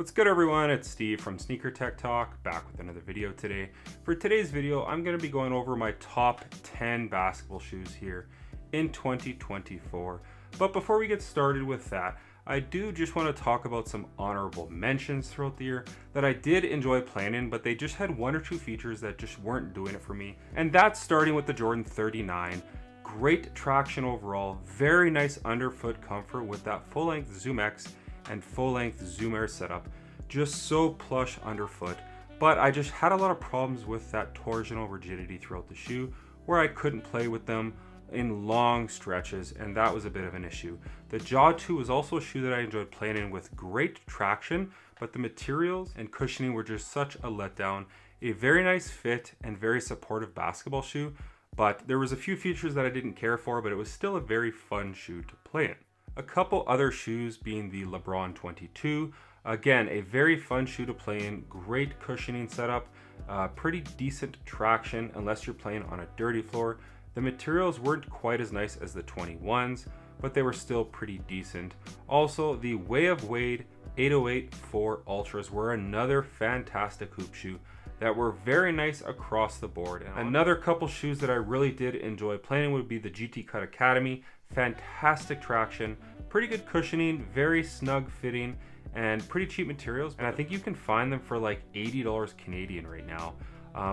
What's good everyone, it's Steve from Sneaker Tech Talk, back with another video today. For today's video, I'm going to be going over my top 10 basketball shoes here in 2024. But before we get started with that, I do just want to talk about some honorable mentions throughout the year that I did enjoy playing in, but they just had one or two features that just weren't doing it for me. And that's starting with the Jordan 39. Great traction overall, very nice underfoot comfort with that full-length Zoom X and full-length Zoom Air setup, just so plush underfoot. But I just had a lot of problems with that torsional rigidity throughout the shoe, where I couldn't play with them in long stretches, and that was a bit of an issue. The Jaw 2 was also a shoe that I enjoyed playing in with great traction, but the materials and cushioning were just such a letdown. A very nice fit and very supportive basketball shoe, but there was a few features that I didn't care for, but it was still a very fun shoe to play in. A couple other shoes being the LeBron 22. Again, a very fun shoe to play in, great cushioning setup, pretty decent traction unless you're playing on a dirty floor. The materials weren't quite as nice as the 21s, but they were still pretty decent. Also, the Way of Wade 808 4 Ultras were another fantastic hoop shoe that were very nice across the board. And another couple shoes that I really did enjoy playing would be the GT Cut Academy. Fantastic traction, pretty good cushioning, very snug fitting, and pretty cheap materials. And I think you can find them for like $80 Canadian right now.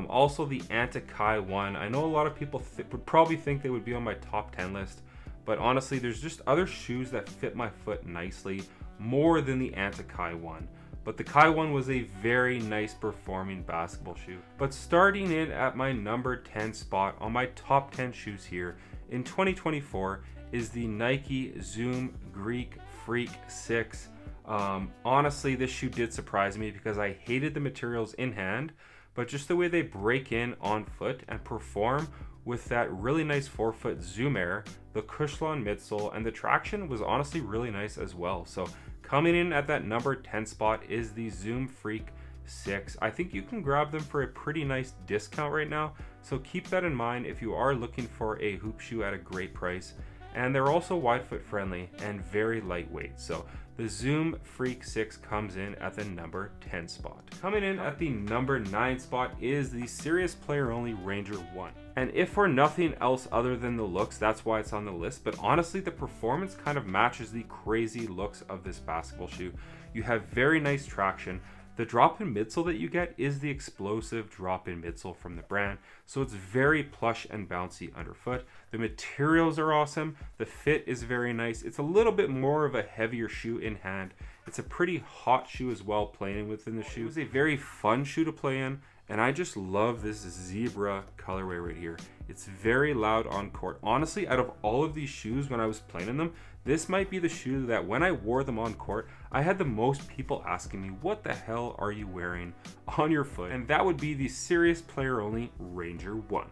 Also the Anti-Kai one. I know a lot of people would probably think they would be on my top 10 list, but honestly, there's just other shoes that fit my foot nicely more than the Anti-Kai one. But the Kai one was a very nice performing basketball shoe. But starting in at my number 10 spot on my top 10 shoes here in 2024 is the Nike Zoom Greek Freak 6. Honestly, this shoe did surprise me because I hated the materials in hand, but just the way they break in on foot and perform with that really nice forefoot Zoom Air, the Cushlon midsole, and the traction was honestly really nice as well. So coming in at that number 10 spot is the Zoom Freak 6. I think you can grab them for a pretty nice discount right now, so keep that in mind if you are looking for a hoop shoe at a great price. And they're also wide foot friendly and very lightweight. So the Zoom Freak 6 comes in at the number 10 spot. Coming in at the number 9 spot is the Serious Player Only Ranger 1. And if for nothing else other than the looks, that's why it's on the list. But honestly, the performance kind of matches the crazy looks of this basketball shoe. You have very nice traction. The drop-in midsole that you get is the explosive drop-in midsole from the brand, so it's very plush and bouncy underfoot. The materials are awesome. The fit is very nice. It's a little bit more of a heavier shoe in hand. It's a pretty hot shoe as well playing within the shoe. It's a very fun shoe to play in, and I just love this zebra colorway right here. It's very loud on court. Honestly, out of all of these shoes when I was playing in them, this might be the shoe that when I wore them on court, I had the most people asking me, what the hell are you wearing on your foot? And that would be the Serious Player Only Ranger 1.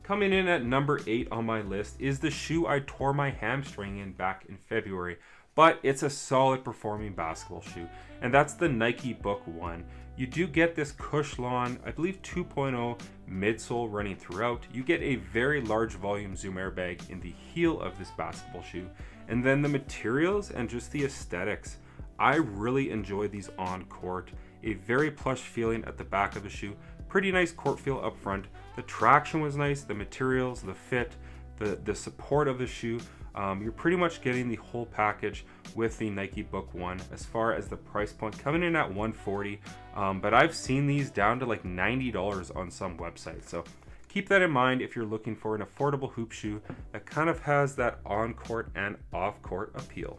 Coming in at number 8 on my list is the shoe I tore my hamstring in back in February, but it's a solid performing basketball shoe, and that's the Nike Book 1. You do get this Cushlon, I believe 2.0 midsole running throughout. You get a very large volume Zoom Air bag in the heel of this basketball shoe. And then the materials and just the aesthetics, I really enjoy these on court. A very plush feeling at the back of the shoe, pretty nice court feel up front. The traction was nice, the materials, the fit, the support of the shoe. You're pretty much getting the whole package with the Nike Book 1 as far as the price point, coming in at $140. But I've seen these down to like $90 on some websites. So keep that in mind if you're looking for an affordable hoop shoe that kind of has that on-court and off-court appeal.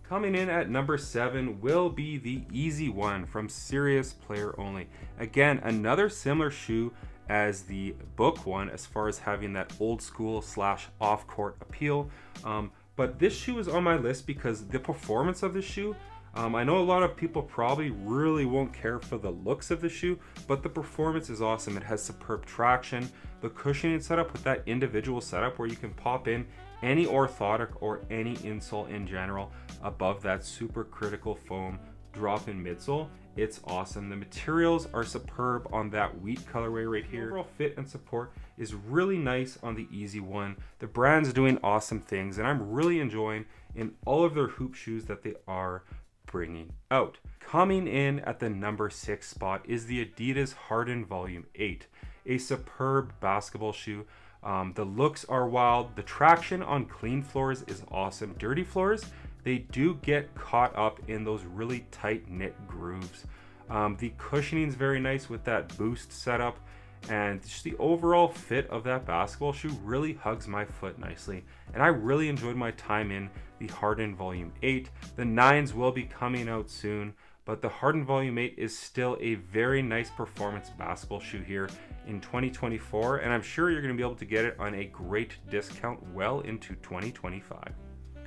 Coming in at number 7 will be the Easy One from Serious Player Only. Again, another similar shoe as the Book 1 as far as having that old school / off-court appeal. But this shoe is on my list because the performance of this shoe, I know a lot of people probably really won't care for the looks of the shoe, but the performance is awesome. It has superb traction. The cushioning setup with that individual setup where you can pop in any orthotic or any insole in general above that super critical foam drop-in midsole. It's awesome. The materials are superb on that wheat colorway right here. The overall fit and support is really nice on the Easy One. The brand's doing awesome things, and I'm really enjoying in all of their hoop shoes that they are bringing out. Coming in at the number 6 spot is the Adidas Harden Volume 8, a superb basketball shoe. The looks are wild. The traction on clean floors is awesome. Dirty floors, they do get caught up in those really tight knit grooves. The cushioning is very nice with that boost setup, and just the overall fit of that basketball shoe really hugs my foot nicely, and I really enjoyed my time in the Harden Volume 8. The 9s will be coming out soon, but the Harden Volume 8 is still a very nice performance basketball shoe here in 2024, and I'm sure you're going to be able to get it on a great discount well into 2025.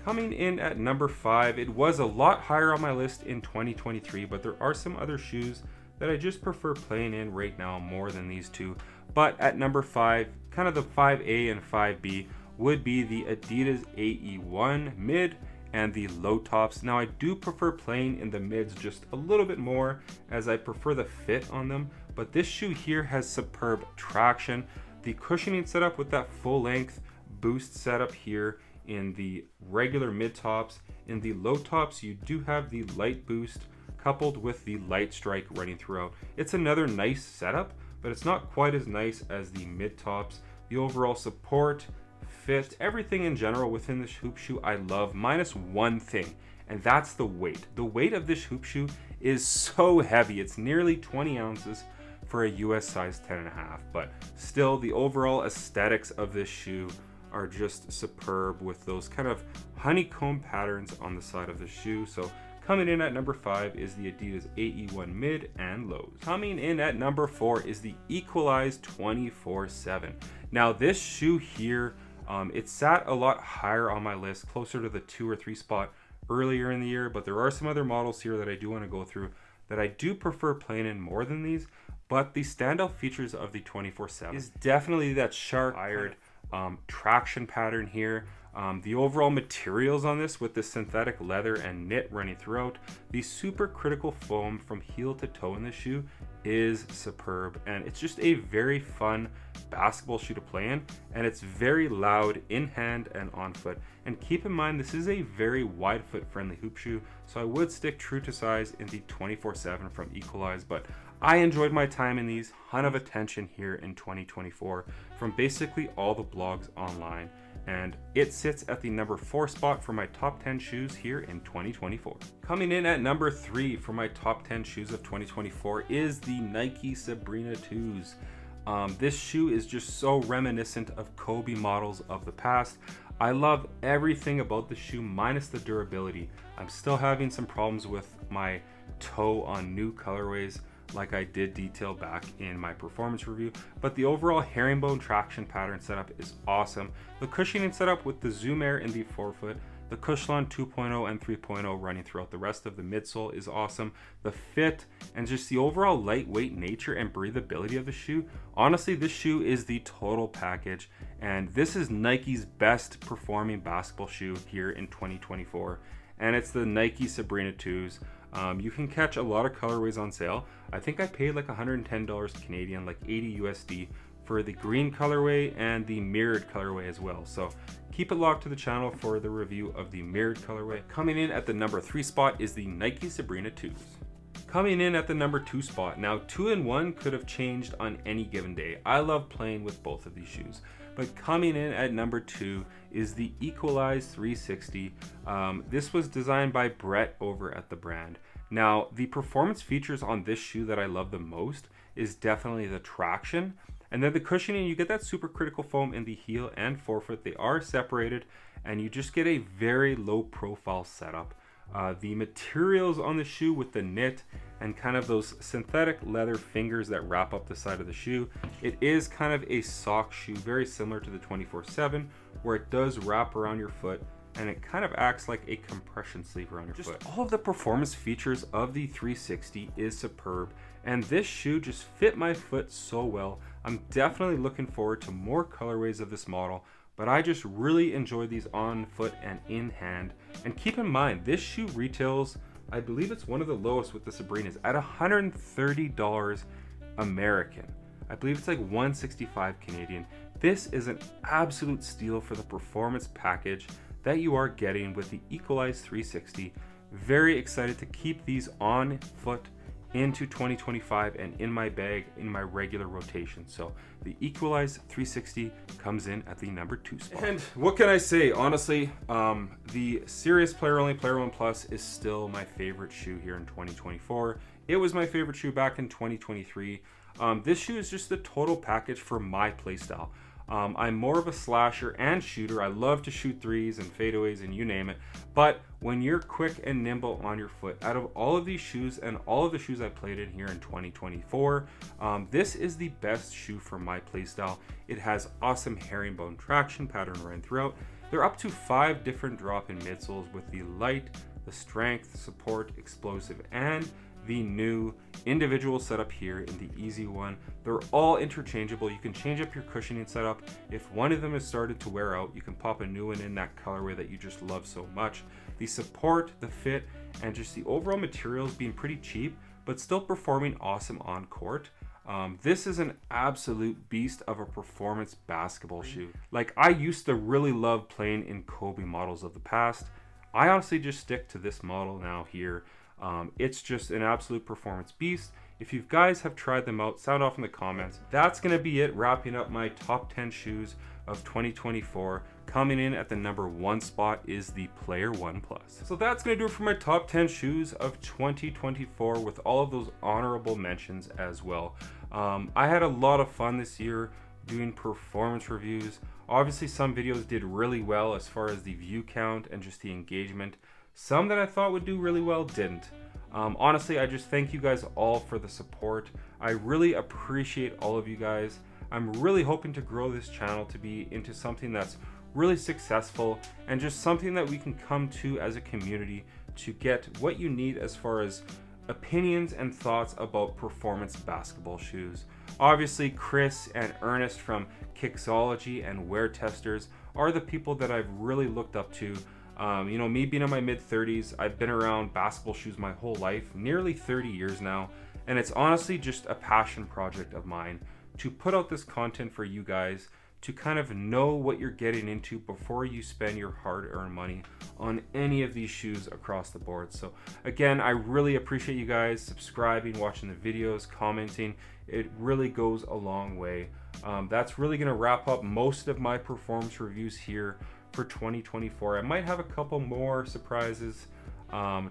Coming in at number 5, it was a lot higher on my list in 2023, but there are some other shoes that I just prefer playing in right now more than these two. But at number 5, kind of the 5A and 5B, would be the Adidas AE1 mid and the low tops. Now I do prefer playing in the mids just a little bit more, as I prefer the fit on them, but this shoe here has superb traction. The cushioning setup with that full length boost setup here in the regular mid tops. In the low tops, you do have the light boost coupled with the light strike running throughout. It's another nice setup, but it's not quite as nice as the mid tops. The overall support, fit, everything in general within this hoop shoe I love, minus one thing, and that's the weight. The weight of this hoop shoe is so heavy. It's nearly 20 ounces for a US size 10.5, but still the overall aesthetics of this shoe are just superb with those kind of honeycomb patterns on the side of the shoe. So coming in at number 5 is the Adidas AE1 mid and lows. Coming in at number 4 is the Equalize 24/7. Now this shoe here, it sat a lot higher on my list, closer to the 2 or 3 spot earlier in the year, but there are some other models here that I do want to go through that I do prefer playing in more than these. But the standout features of the 24/7 is definitely that sharp-ironed traction pattern here. The overall materials on this with the synthetic leather and knit running throughout, the super critical foam from heel to toe in the shoe is superb, and it's just a very fun basketball shoe to play in, and it's very loud in hand and on foot. And keep in mind, this is a very wide foot friendly hoop shoe, so I would stick true to size in the 24/7 from Equalize, but I enjoyed my time in these. Ton of attention here in 2024 from basically all the blogs online, and it sits at the number 4 spot for my top 10 shoes here in 2024. Coming in at number 3 for my top 10 shoes of 2024 is the Nike Sabrina 2s. This shoe is just so reminiscent of Kobe models of the past. I love everything about the shoe minus the durability. I'm still having some problems with my toe on new colorways, like I did detail back in my performance review, but the overall herringbone traction pattern setup is awesome. The cushioning setup with the Zoom Air in the forefoot, the Cushlon 2.0 and 3.0 running throughout the rest of the midsole is awesome. The fit and just the overall lightweight nature and breathability of the shoe. Honestly, this shoe is the total package, and this is Nike's best performing basketball shoe here in 2024, and it's the Nike Sabrina 2s. You can catch a lot of colorways on sale. I think I paid like $110 Canadian, like 80 USD for the green colorway and the mirrored colorway as well. So keep it locked to the channel for the review of the mirrored colorway. Coming in at the number 3 spot is the Nike Sabrina 2s. Coming in at the number 2 spot. Now 2 and 1 could have changed on any given day. I love playing with both of these shoes. But coming in at number 2 is the Equalize 360. This was designed by Brett over at the brand. Now, the performance features on this shoe that I love the most is definitely the traction. And then the cushioning, you get that super critical foam in the heel and forefoot. They are separated, and you just get a very low profile setup. The materials on the shoe with the knit and kind of those synthetic leather fingers that wrap up the side of the shoe, it is kind of a sock shoe, very similar to the 24/7, where it does wrap around your foot and it kind of acts like a compression sleeve around your foot. All of the performance features of the 360 is superb, and this shoe just fit my foot so well. I'm definitely looking forward to more colorways of this model, but I just really enjoy these on foot and in hand. And keep in mind, this shoe retails, I believe it's one of the lowest with the Sabrinas, at $130 American. I believe it's like $165 Canadian. This is an absolute steal for the performance package that you are getting with the Equalize 360. very excited to keep these on foot into 2025 and in my bag in my regular rotation. So the Equalize 360 comes in at the number 2 spot. And what can I say? Honestly, the Serious Player Only Player One Plus is still my favorite shoe here in 2024. It was my favorite shoe back in 2023. This shoe is just the total package for my playstyle. I'm more of a slasher and shooter. I love to shoot threes and fadeaways and you name it. But when you're quick and nimble on your foot, out of all of these shoes and all of the shoes I played in here in 2024, this is the best shoe for my playstyle. It has awesome herringbone traction pattern right throughout. They're up to 5 different drop-in midsoles with the light, the strength, the support, explosive, and the new individual setup here in the easy one. They're all interchangeable. You can change up your cushioning setup. If one of them has started to wear out, you can pop a new one in that colorway that you just love so much. The support, the fit, and just the overall materials being pretty cheap, but still performing awesome on court. This is an absolute beast of a performance basketball shoe. Like, I used to really love playing in Kobe models of the past. I honestly just stick to this model now here. It's just an absolute performance beast. If you guys have tried them out, sound off in the comments. That's going to be it, wrapping up my top 10 shoes of 2024. Coming in at the number 1 spot is the Player One Plus. So that's going to do it for my top 10 shoes of 2024 with all of those honorable mentions as well. I had a lot of fun this year doing performance reviews. Obviously some videos did really well as far as the view count and just the engagement. Some that I thought would do really well didn't. Honestly, I just thank you guys all for the support. I really appreciate all of you guys. I'm really hoping to grow this channel to be into something that's really successful and just something that we can come to as a community to get what you need as far as opinions and thoughts about performance basketball shoes. Obviously, Chris and Ernest from Kixology and Wear Testers are the people that I've really looked up to. You know, me being in my mid-30s, I've been around basketball shoes my whole life, nearly 30 years now, and it's honestly just a passion project of mine to put out this content for you guys to kind of know what you're getting into before you spend your hard-earned money on any of these shoes across the board. So again, I really appreciate you guys subscribing, watching the videos, commenting. It really goes a long way. That's really going to wrap up most of my performance reviews here for 2024. I might have a couple more surprises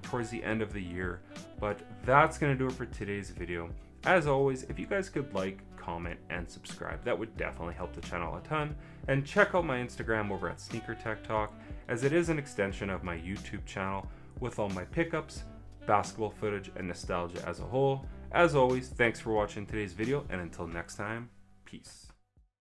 towards the end of the year, but that's going to do it for today's video. As always, if you guys could like, comment, and subscribe, that would definitely help the channel a ton. And check out my Instagram over at Sneaker Tech Talk, as it is an extension of my YouTube channel with all my pickups, basketball footage, and nostalgia as a whole. As always, thanks for watching today's video, and until next time, peace.